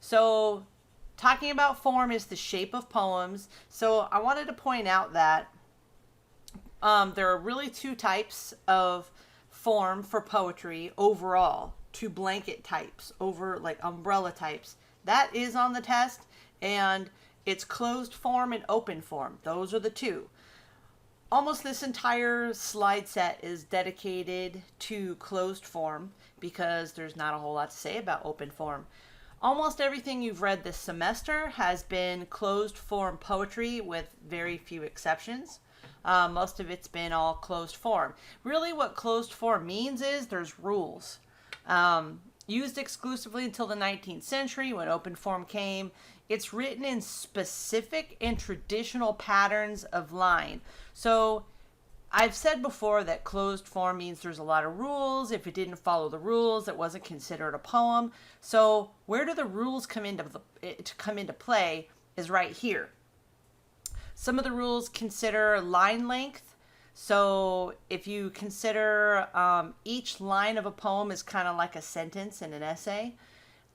So talking about form is the shape of poems. So I wanted to point out that there are really two types of form for poetry overall, two blanket types over like umbrella types. That is on the test, and it's closed form and open form. Those are the two. Almost this entire slide set is dedicated to closed form because there's not a whole lot to say about open form. Almost everything you've read this semester has been closed form poetry with very few exceptions. Most of it's been all closed form. Really, what closed form means is there's rules. Used exclusively until the 19th century when open form came. It's written in specific and traditional patterns of line. So I've said before that closed form means there's a lot of rules. If it didn't follow the rules, it wasn't considered a poem. So where do the rules come into play is right here. Some of the rules consider line length. So if you consider each line of a poem is kind of like a sentence in an essay,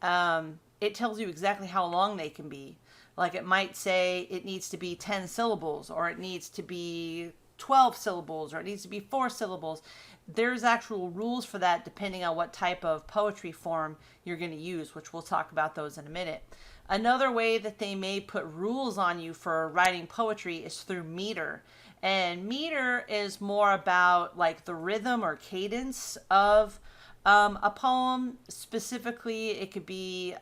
it tells you exactly how long they can be. Like it might say it needs to be 10 syllables, or it needs to be 12 syllables, or it needs to be 4 syllables. There's actual rules for that depending on what type of poetry form you're going to use, which we'll talk about those in a minute. Another way that they may put rules on you for writing poetry is through meter. And meter is more about like the rhythm or cadence of a poem. Specifically, it could be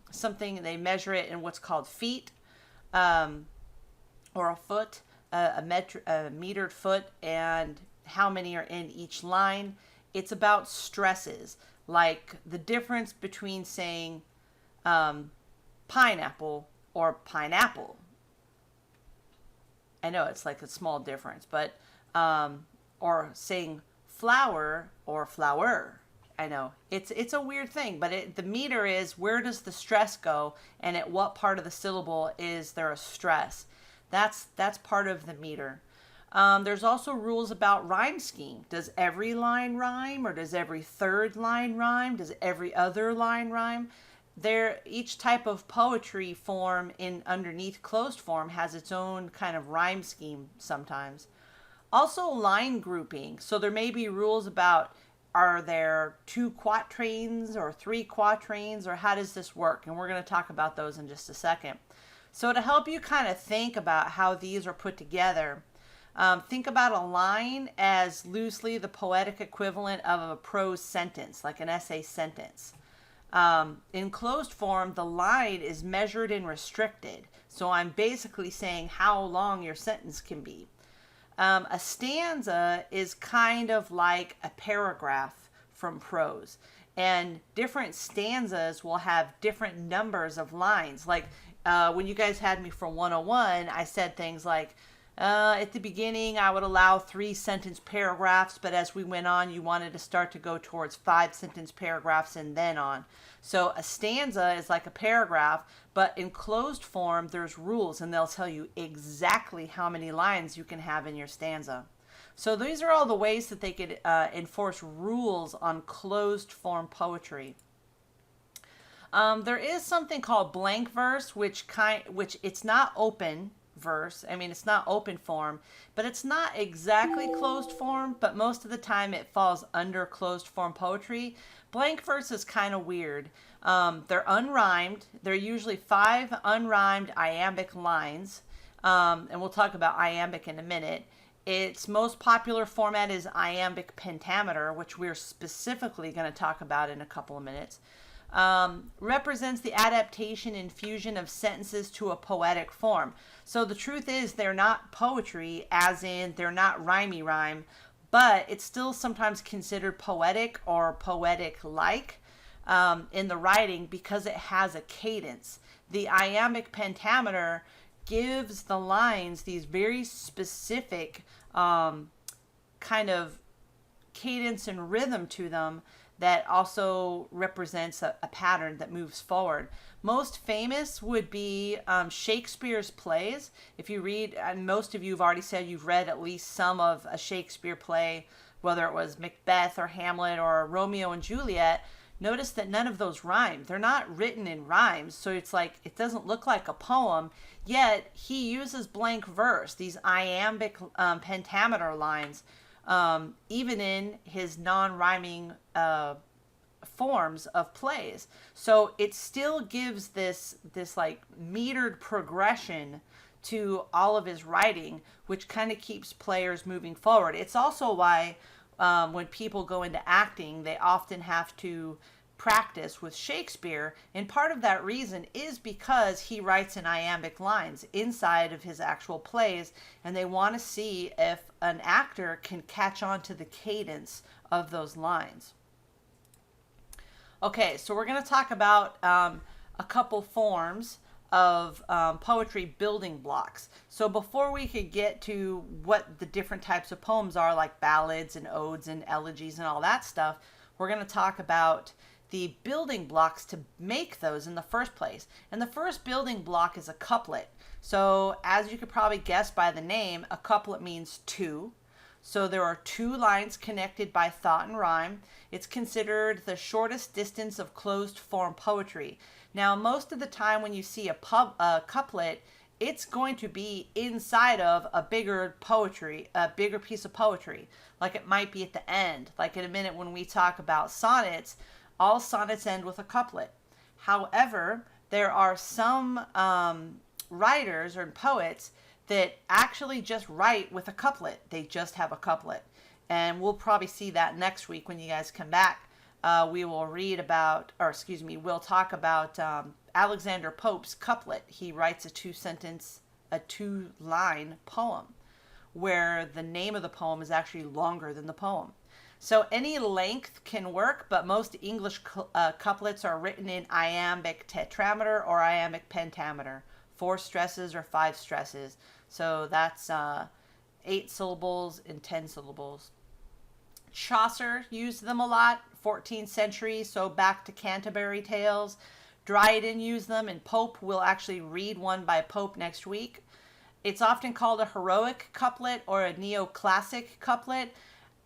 something, they measure it in what's called feet or a foot, a metered foot, and how many are in each line. It's about stresses, like the difference between saying pineapple or pineapple. I know it's like a small difference, but or saying flower or flower. I know it's a weird thing, but the meter is where does the stress go, and at what part of the syllable is there a stress? That's part of the meter. There's also rules about rhyme scheme. Does every line rhyme, or does every third line rhyme? Does every other line rhyme? Each type of poetry form in underneath closed form has its own kind of rhyme scheme sometimes. Also line grouping. So there may be rules about, are there 2 quatrains or 3 quatrains, or how does this work? And we're going to talk about those in just a second. So to help you kind of think about how these are put together, think about a line as loosely the poetic equivalent of a prose sentence, like an essay sentence. In closed form, the line is measured and restricted. So I'm basically saying how long your sentence can be. A stanza is kind of like a paragraph from prose. And different stanzas will have different numbers of lines. Like when you guys had me for 101, I said things like, at the beginning, I would allow 3 sentence paragraphs, but as we went on, you wanted to start to go towards 5 sentence paragraphs and then on. So a stanza is like a paragraph, but in closed form, there's rules, and they'll tell you exactly how many lines you can have in your stanza. So these are all the ways that they could enforce rules on closed form poetry. There is something called blank verse, which it's not open verse. I mean, it's not open form, but it's not exactly closed form, but most of the time it falls under closed form poetry. Blank verse is kind of weird. They're unrhymed. They're usually 5 unrhymed iambic lines, and we'll talk about iambic in a minute. Its most popular format is iambic pentameter, which we're specifically going to talk about in a couple of minutes. Represents the adaptation and fusion of sentences to a poetic form. So the truth is they're not poetry, as in they're not rhymey rhyme, but it's still sometimes considered poetic or poetic-like in the writing because it has a cadence. The iambic pentameter gives the lines these very specific kind of cadence and rhythm to them that also represents a pattern that moves forward. Most famous would be Shakespeare's plays. If you read, and most of you have already said you've read at least some of a Shakespeare play, whether it was Macbeth or Hamlet or Romeo and Juliet, Notice that none of those rhyme. They're not written in rhymes, so it's like it doesn't look like a poem, yet he uses blank verse, these iambic pentameter lines, even in his non-rhyming forms of plays. So it still gives this like metered progression to all of his writing, which kind of keeps players moving forward. It's also why when people go into acting, they often have to practice with Shakespeare. And part of that reason is because he writes in iambic lines inside of his actual plays, and they want to see if an actor can catch on to the cadence of those lines. Okay, so we're going to talk about a couple forms of poetry building blocks. So before we could get to what the different types of poems are, like ballads and odes and elegies and all that stuff, we're going to talk about the building blocks to make those in the first place. And the first building block is a couplet. So as you could probably guess by the name, a couplet means two. So there are two lines connected by thought and rhyme. It's considered the shortest distance of closed form poetry. Now, most of the time when you see a couplet, it's going to be inside of a bigger piece of poetry. Like it might be at the end. Like in a minute when we talk about sonnets, all sonnets end with a couplet. However, there are some writers or poets that actually just write with a couplet. They just have a couplet. And we'll probably see that next week when you guys come back. We will we'll talk about Alexander Pope's couplet. He writes a two-line poem where the name of the poem is actually longer than the poem. So any length can work, but most English couplets are written in iambic tetrameter or iambic pentameter, 4 stresses or 5 stresses. So that's 8 syllables and 10 syllables. Chaucer used them a lot, 14th century, so back to Canterbury Tales. Dryden used them, and Pope will actually read one by Pope next week. It's often called a heroic couplet or a neoclassic couplet.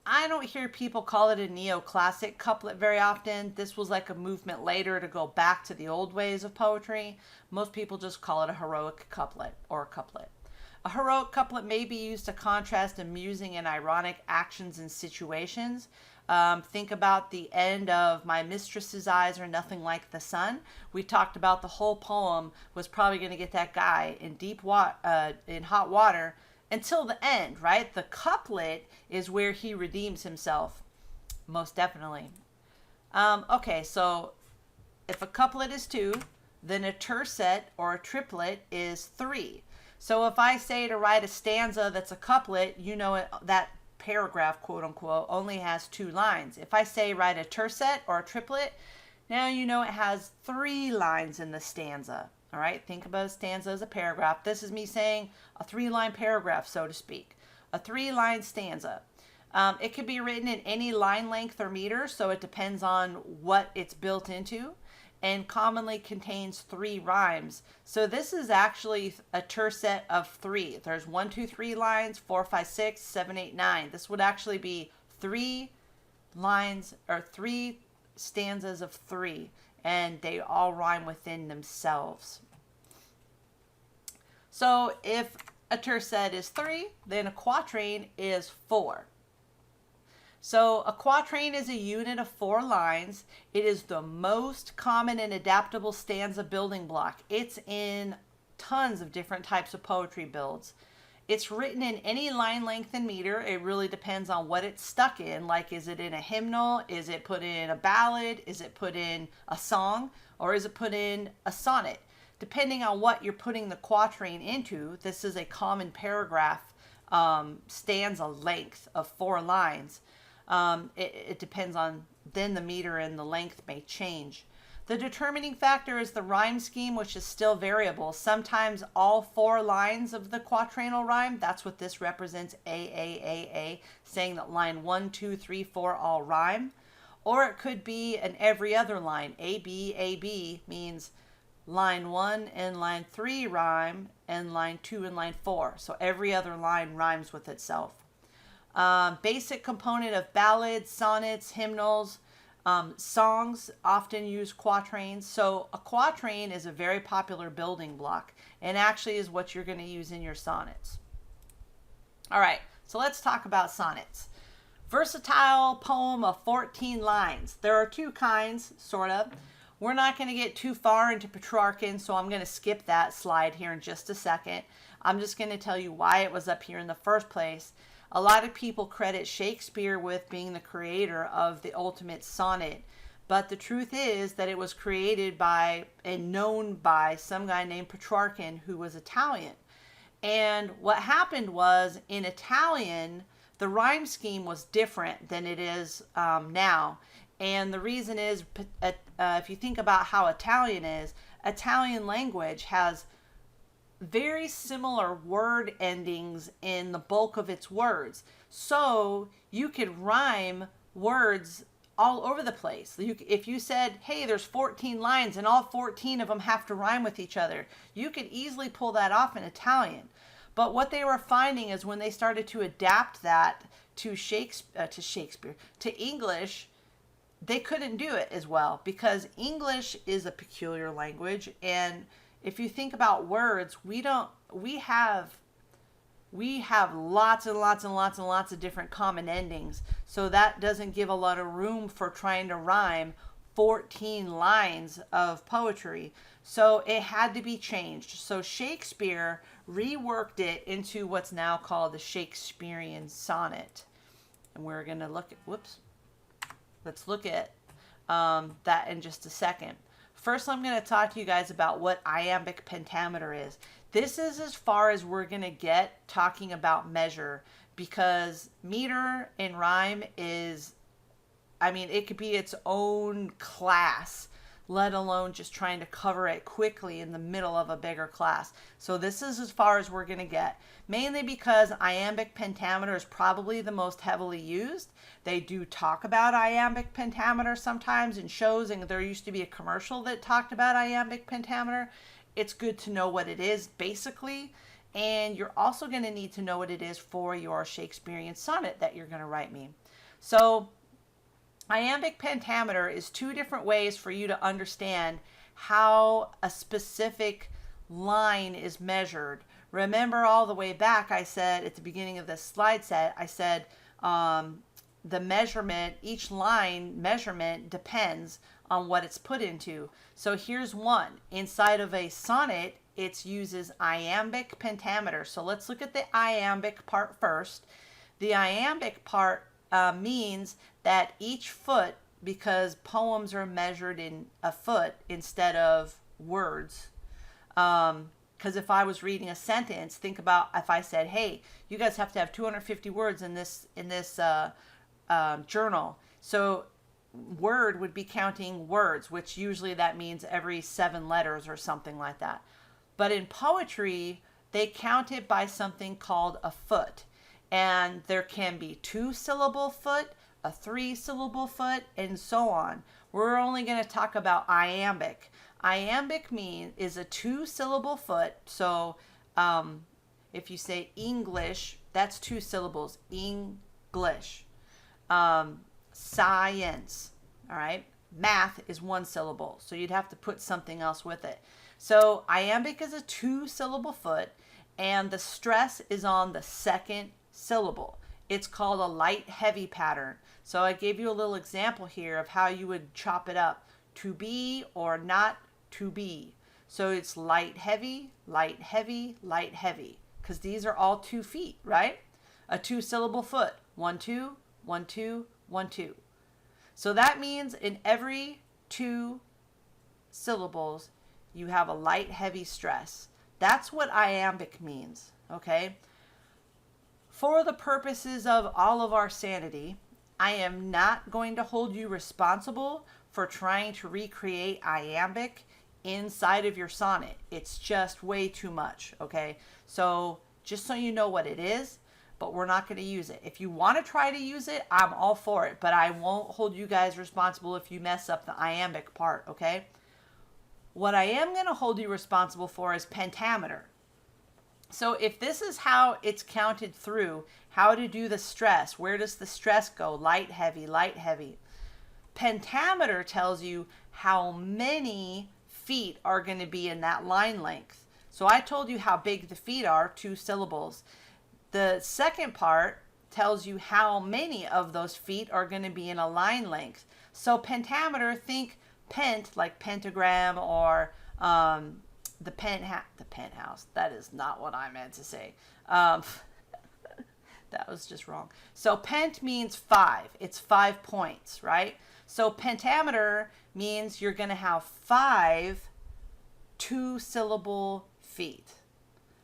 I don't hear people call it a neoclassic couplet very often. This was like a movement later to go back to the old ways of poetry. Most people just call it a heroic couplet or a couplet. A heroic couplet may be used to contrast amusing and ironic actions and situations. Think about the end of My Mistress's Eyes Are Nothing Like the Sun. We talked about the whole poem was probably going to get that guy in in hot water until the end, right? The couplet is where he redeems himself, most definitely. Okay, so if a couplet is 2, then a tercet or a triplet is 3. So if I say to write a stanza that's a couplet, you know that paragraph, quote unquote, only has 2 lines. If I say write a tercet or a triplet, now you know it has 3 lines in the stanza. All right, think about a stanza as a paragraph. This is me saying a 3-line paragraph, so to speak. A 3-line stanza. It could be written in any line length or meter, so it depends on what it's built into, and commonly contains 3 rhymes. So this is actually a tercet of 3. There's 1, 2, 3 lines, 4, 5, 6, 7, 8, 9. This would actually be 3 lines or 3 stanzas of 3, and they all rhyme within themselves. So if a tercet is 3, then a quatrain is 4. So a quatrain is a unit of 4 lines. It is the most common and adaptable stanza building block. It's in tons of different types of poetry builds. It's written in any line length and meter. It really depends on what it's stuck in. Like, is it in a hymnal? Is it put in a ballad? Is it put in a song? Or is it put in a sonnet? Depending on what you're putting the quatrain into, this is a common paragraph stanza length of 4 lines. It depends on, then the meter and the length may change. The determining factor is the rhyme scheme, which is still variable. Sometimes all 4 lines of the quatrainal rhyme, that's what this represents, A, saying that line 1, 2, 3, 4 all rhyme. Or it could be an every other line. A, B means line 1 and line 3 rhyme, and line 2 and line 4. So every other line rhymes with itself. Basic component of ballads, sonnets, hymnals, Songs often use quatrains. So a quatrain is a very popular building block and actually is what you're going to use in your sonnets. All right, so let's talk about sonnets. Versatile poem of 14 lines. There are two kinds, sort of. We're not going to get too far into Petrarchan, so I'm going to skip that slide here in just a second. I'm just going to tell you why it was up here in the first place. A lot of people credit Shakespeare with being the creator of the ultimate sonnet, but the truth is that it was created by and known by some guy named Petrarchan, who was Italian. And what happened was, in Italian, the rhyme scheme was different than it is now. And the reason is, if you think about how Italian is, Italian language has very similar word endings in the bulk of its words. So you could rhyme words all over the place. If you said, hey, there's 14 lines and all 14 of them have to rhyme with each other, you could easily pull that off in Italian. But what they were finding is when they started to adapt that to Shakespeare, to English, they couldn't do it as well, because English is a peculiar language. And if you think about words, we have lots and lots and lots and lots of different common endings. So that doesn't give a lot of room for trying to rhyme 14 lines of poetry. So it had to be changed. So Shakespeare reworked it into what's now called the Shakespearean sonnet. And we're going to look at, let's look at that in just a second. First, I'm going to talk to you guys about what iambic pentameter is. This is as far as we're going to get talking about measure, because meter and rhyme is, it could be its own class, let alone just trying to cover it quickly in the middle of a bigger class. So this is as far as we're going to get, mainly because iambic pentameter is probably the most heavily used. They do talk about iambic pentameter sometimes in shows, and there used to be a commercial that talked about iambic pentameter. It's good to know what it is, basically, and you're also going to need to know what it is for your Shakespearean sonnet that you're going to write me. So iambic pentameter is two different ways for you to understand how a specific line is measured. Remember, all the way back, I said at the beginning of this slide set, I said the measurement, each line measurement depends on what it's put into. So here's one. Inside of a sonnet, it uses iambic pentameter. So let's look at the iambic part first. The iambic part means that each foot, because poems are measured in a foot instead of words, because if I was reading a sentence, think about if I said, hey, you guys have to have 250 words in this journal. So word would be counting words, which usually that means every 7 letters or something like that. But in poetry, they count it by something called a foot. And there can be 2-syllable foot, a 3-syllable foot, and so on. We're only going to talk about iambic. Iambic is a 2-syllable foot. So if you say English, that's 2 syllables. English. Science. All right. Math is 1 syllable. So you'd have to put something else with it. So iambic is a 2-syllable foot, and the stress is on the second syllable. It's called a light heavy pattern. So I gave you a little example here of how you would chop it up: to be or not to be. So it's light heavy, light heavy, light heavy, because these are all 2 feet, right? A 2-syllable foot: 1 2 1 2 1 2. So that means in every 2 syllables you have a light heavy stress. That's what iambic means. Okay. For the purposes of all of our sanity, I am not going to hold you responsible for trying to recreate iambic inside of your sonnet. It's just way too much, okay? So just so you know what it is, but we're not going to use it. If you want to try to use it, I'm all for it, but I won't hold you guys responsible if you mess up the iambic part, okay? What I am going to hold you responsible for is pentameter. So if this is how it's counted through, how to do the stress, where does the stress go? Light, heavy, light, heavy. Pentameter tells you how many feet are going to be in that line length. So I told you how big the feet are, 2 syllables. The second part tells you how many of those feet are going to be in a line length. So pentameter, think pent, like pentagram, or the penthouse. That is not what I meant to say. That was just wrong. So pent means 5. It's 5 points, right? So pentameter means you're going to have 5 2-syllable feet.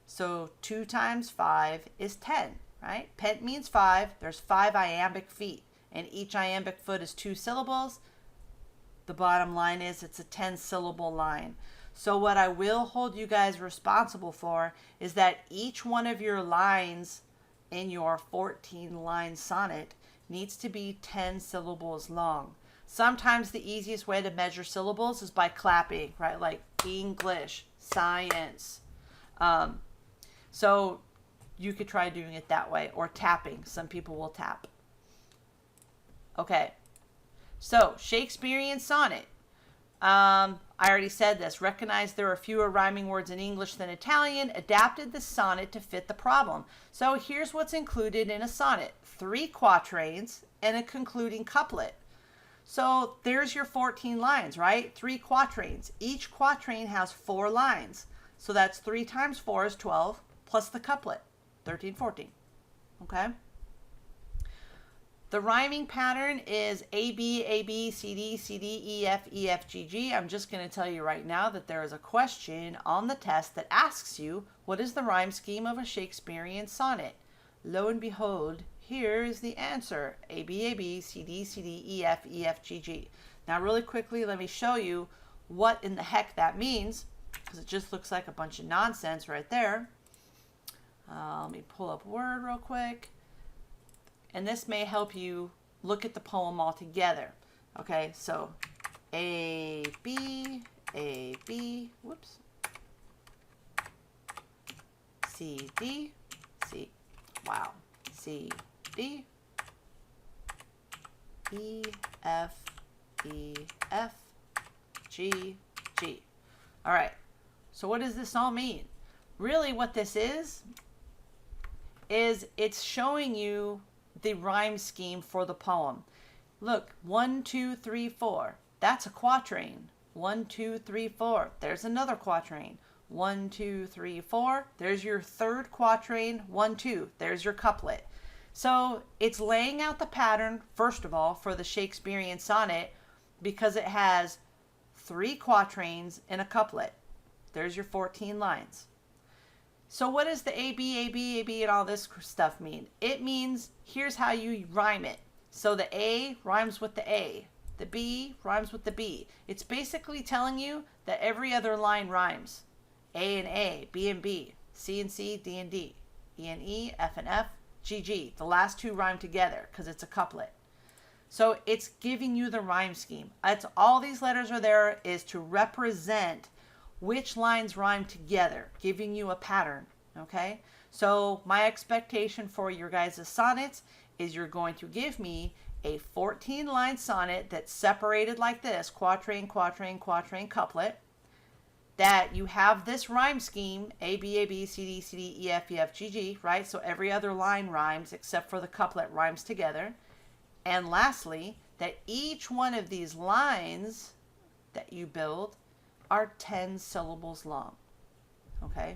So 2 times 5 is 10, right? Pent means 5. There's 5 iambic feet, and each iambic foot is 2 syllables. The bottom line is it's a 10-syllable line. So what I will hold you guys responsible for is that each one of your lines in your 14-line sonnet needs to be 10 syllables long. Sometimes the easiest way to measure syllables is by clapping, right? Like English, science. So you could try doing it that way, or tapping. Some people will tap. Okay. So Shakespearean sonnet. I already said this. Recognize there are fewer rhyming words in English than Italian. Adapted the sonnet to fit the problem. So here's what's included in a sonnet. 3 quatrains and a concluding couplet. So there's your 14 lines, right? 3 quatrains. Each quatrain has 4 lines. So that's 3 times 4 is 12, plus the couplet, 13, 14. Okay? The rhyming pattern is A, B, A, B, C, D, C, D, E, F, E, F, G, G. I'm just going to tell you right now that there is a question on the test that asks you, what is the rhyme scheme of a Shakespearean sonnet? Lo and behold, here is the answer. A, B, C, D, C, D, E, F, E, F, G, G. Now really quickly, let me show you what in the heck that means, because it just looks like a bunch of nonsense right there. Let me pull up Word real quick. And this may help you look at the poem all together. Okay, so A, B, whoops. C, D, C, wow. C, D, E, F, G, G. All right, so what does this all mean? Really what this is it's showing you the rhyme scheme for the poem. Look, 1, 2, 3, 4. That's a quatrain. 1, 2, 3, 4. There's another quatrain. 1, 2, 3, 4. There's your third quatrain. 1, 2. There's your couplet. So it's laying out the pattern, first of all, for the Shakespearean sonnet, because it has 3 quatrains and a couplet. There's your 14 lines. So what does the A, B, and all this stuff mean? It means here's how you rhyme it. So the A rhymes with the A. The B rhymes with the B. It's basically telling you that every other line rhymes. A and A, B and B, C and C, D and D, E and E, F and F, G, G. The last 2 rhyme together because it's a couplet. So it's giving you the rhyme scheme. That's all these letters are there is to represent which lines rhyme together, giving you a pattern, okay? So my expectation for your guys' sonnets is you're going to give me a 14-line sonnet that's separated like this, quatrain, quatrain, quatrain, couplet, that you have this rhyme scheme, A, B, C, D, C, D, E, F, G, G, right? So every other line rhymes except for the couplet rhymes together. And lastly, that each one of these lines that you build are 10 syllables long, okay?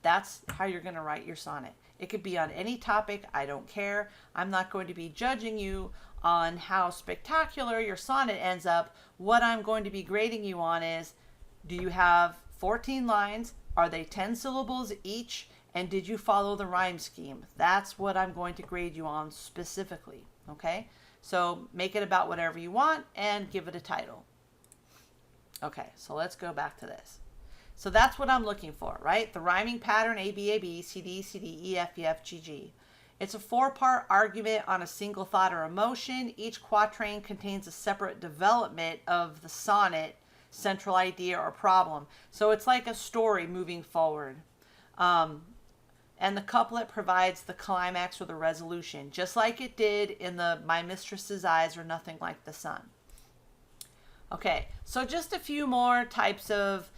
That's how you're going to write your sonnet. It could be on any topic. I don't care. I'm not going to be judging you on how spectacular your sonnet ends up. What I'm going to be grading you on is, do you have 14 lines? Are they 10 syllables each? And did you follow the rhyme scheme? That's what I'm going to grade you on specifically, okay? So make it about whatever you want and give it a title. Okay, so let's go back to this. So that's what I'm looking for, right? The rhyming pattern, A, B, C, D, E, F, G, G. It's a 4-part argument on a single thought or emotion. Each quatrain contains a separate development of the sonnet, central idea or problem. So it's like a story moving forward. And and the couplet provides the climax or the resolution, just like it did in the My Mistress's Eyes or Nothing Like the Sun. Okay, so just a few more types of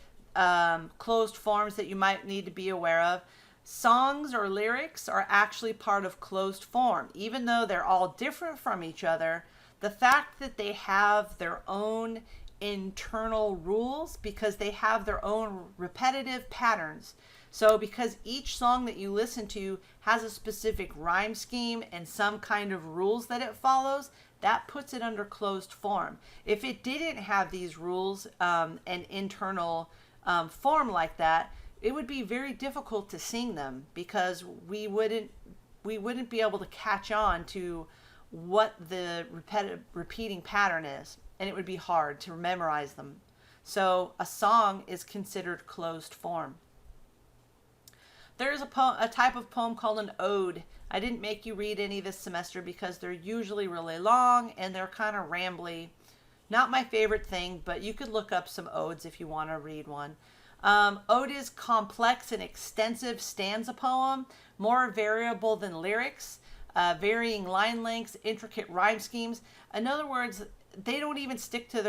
closed forms that you might need to be aware of. Songs or lyrics are actually part of closed form. Even though they're all different from each other, the fact that they have their own internal rules, because they have their own repetitive patterns. So because each song that you listen to has a specific rhyme scheme and some kind of rules that it follows, that puts it under closed form. If it didn't have these rules and internal form like that, it would be very difficult to sing them, because we wouldn't be able to catch on to what the repeating pattern is, and it would be hard to memorize them. So a song is considered closed form. There's a type of poem called an ode. I didn't make you read any this semester because they're usually really long and they're kind of rambly. Not my favorite thing, but you could look up some odes if you want to read one. Ode is complex and extensive stanza poem, more variable than lyrics, varying line lengths, intricate rhyme schemes. In other words, they don't even stick to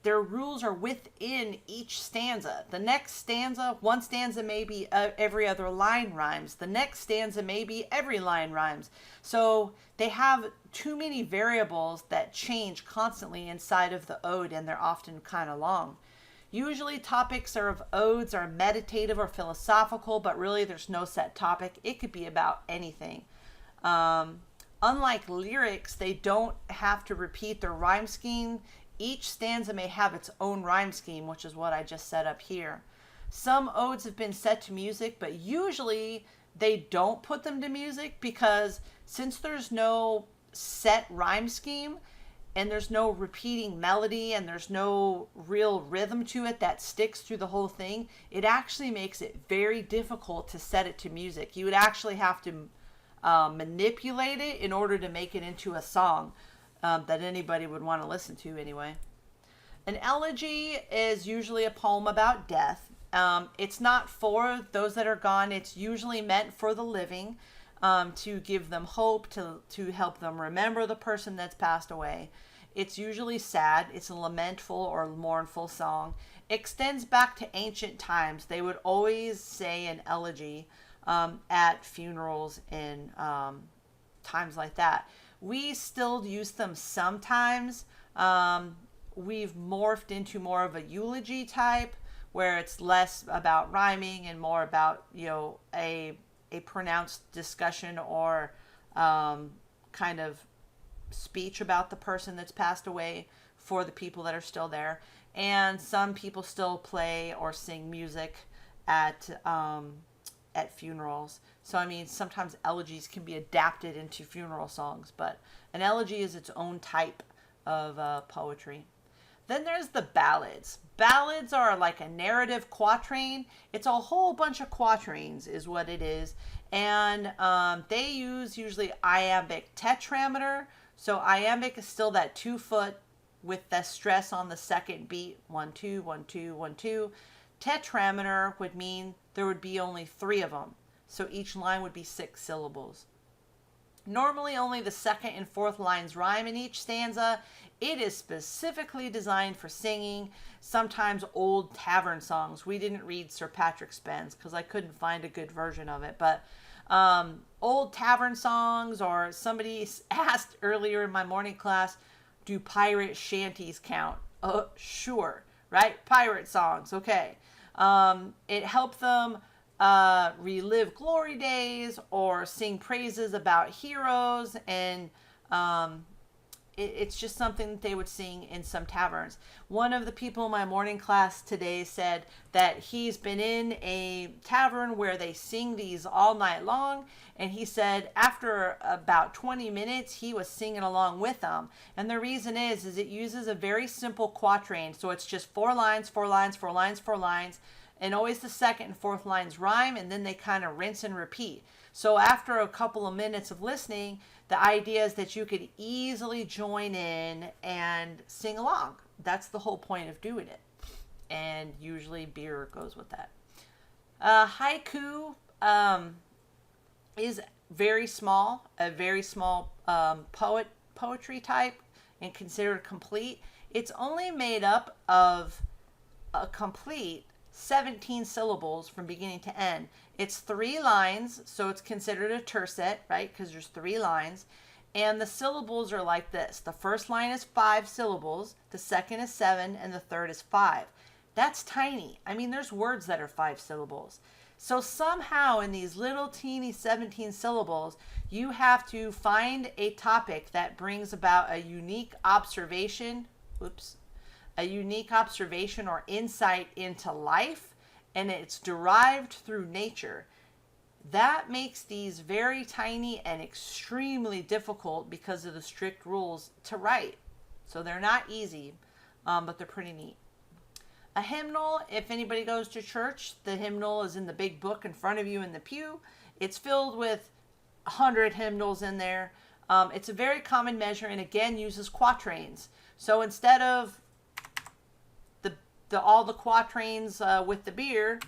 their rules are within each stanza. The next stanza, one stanza may be every other line rhymes. The next stanza may be every line rhymes. So they have too many variables that change constantly inside of the ode, and they're often kind of long. Usually topics of odes are meditative or philosophical, but really there's no set topic. It could be about anything. Unlike lyrics, they don't have to repeat their rhyme scheme. Each stanza may have its own rhyme scheme, which is what I just set up here. Some odes have been set to music, but usually they don't put them to music, because since there's no set rhyme scheme and there's no repeating melody and there's no real rhythm to it that sticks through the whole thing, it actually makes it very difficult to set it to music. You would actually have to manipulate it in order to make it into a song that anybody would want to listen to anyway. An elegy is usually a poem about death. It's not for those that are gone. It's usually meant for the living, to give them hope, to help them remember the person that's passed away. It's usually sad. It's a lamentful or mournful song. Extends back to ancient times. They would always say an elegy at funerals and times like that. We still use them sometimes. We've morphed into more of a eulogy type, where it's less about rhyming and more about, a pronounced discussion or kind of speech about the person that's passed away for the people that are still there. And some people still play or sing music at funerals. So, sometimes elegies can be adapted into funeral songs, but an elegy is its own type of poetry. Then there's the ballads. Ballads are like a narrative quatrain. It's a whole bunch of quatrains is what it is. And they use usually iambic tetrameter. So iambic is still that 2-foot with the stress on the second beat. 1, 2, 1, 2, 1, 2. Tetrameter would mean there would be only 3 of them. So each line would be 6 syllables. Normally only the second and fourth lines rhyme in each stanza. It is specifically designed for singing, sometimes old tavern songs. We didn't read Sir Patrick Spens because I couldn't find a good version of it. But old tavern songs, or somebody asked earlier in my morning class, do pirate shanties count? Sure, right? Pirate songs, okay. It helped them relive glory days or sing praises about heroes, and it's just something that they would sing in some taverns. One of the people in my morning class today said that he's been in a tavern where they sing these all night long, and he said after about 20 minutes he was singing along with them. And the reason is it uses a very simple quatrain, so it's just 4 lines, 4 lines, 4 lines, 4 lines, and always the second and fourth lines rhyme, and then they kind of rinse and repeat. So after a couple of minutes of listening, the idea is that you could easily join in and sing along. That's the whole point of doing it. And usually beer goes with that. Haiku, is a very small poetry type and considered complete. It's only made up of a complete 17 syllables from beginning to end. It's 3 lines, so it's considered a tercet, right? Because there's 3 lines. And the syllables are like this. The first line is 5 syllables, the second is 7, and the third is 5. That's tiny. I mean, there's words that are 5 syllables. So somehow in these little teeny 17 syllables, you have to find a topic that brings about a unique observation, a unique observation or insight into life, and it's derived through nature. That makes these very tiny and extremely difficult because of the strict rules to write. So they're not easy, but they're pretty neat. A hymnal, if anybody goes to church, the hymnal is in the big book in front of you in the pew. It's filled with 100 hymnals in there. It's a very common measure and again uses quatrains. So instead of all the quatrains with the beer,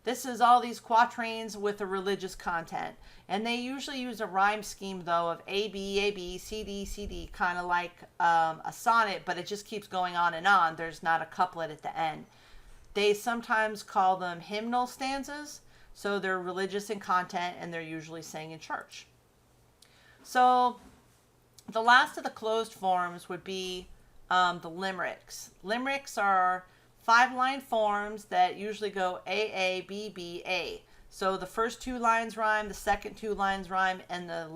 this is all these quatrains with a religious content. And they usually use a rhyme scheme, though, of A, B, C, D, kind of like a sonnet, but it just keeps going on and on. There's not a couplet at the end. They sometimes call them hymnal stanzas, so they're religious in content, and they're usually sang in church. So the last of the closed forms would be the limericks. Limericks are 5-line forms that usually go A, B, B, A. So the first 2 lines rhyme, the second 2 lines rhyme, and the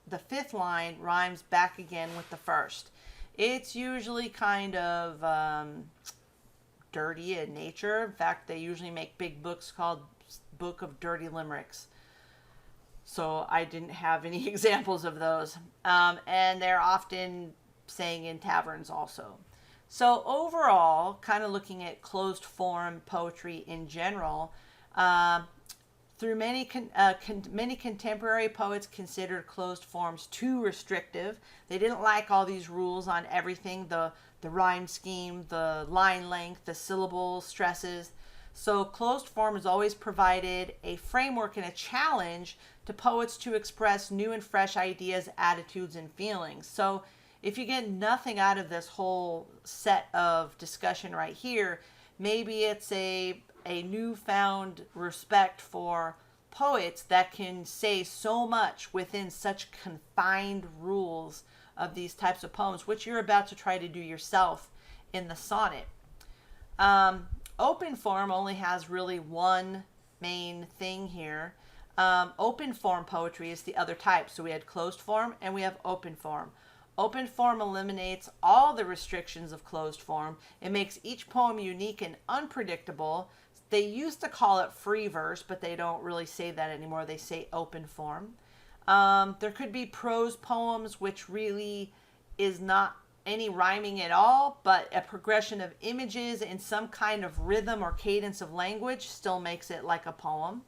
5th line rhymes back again with the first. It's usually kind of dirty in nature. In fact, they usually make big books called Book of Dirty Limericks. So I didn't have any examples of those. And they're often sang in taverns also. So overall, kind of looking at closed form poetry in general, through many contemporary poets considered closed forms too restrictive. They didn't like all these rules on everything, the rhyme scheme, the line length, the syllable stresses. So closed form has always provided a framework and a challenge to poets to express new and fresh ideas, attitudes, and feelings. So if you get nothing out of this whole set of discussion right here, maybe it's a newfound respect for poets that can say so much within such confined rules of these types of poems, which you're about to try to do yourself in the sonnet. Open form only has really one main thing here. Open form poetry is the other type. So we had closed form and we have open form. Open form eliminates all the restrictions of closed form. It makes each poem unique and unpredictable. They used to call it free verse, but they don't really say that anymore. They say open form. There could be prose poems, which really is not any rhyming at all, but a progression of images in some kind of rhythm or cadence of language still makes it like a poem.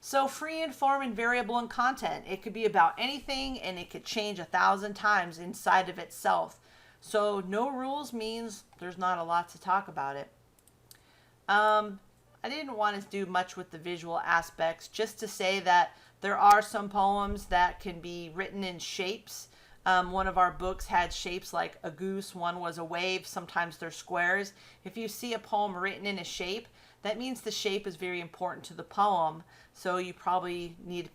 So free in form and variable in content. It could be about anything and it could change 1,000 times inside of itself. So no rules means there's not a lot to talk about it. I didn't want to do much with the visual aspects, just to say that there are some poems that can be written in shapes. One of our books had shapes like a goose, one was a wave, sometimes they're squares. If you see a poem written in a shape, that means the shape is very important to the poem, so you probably need to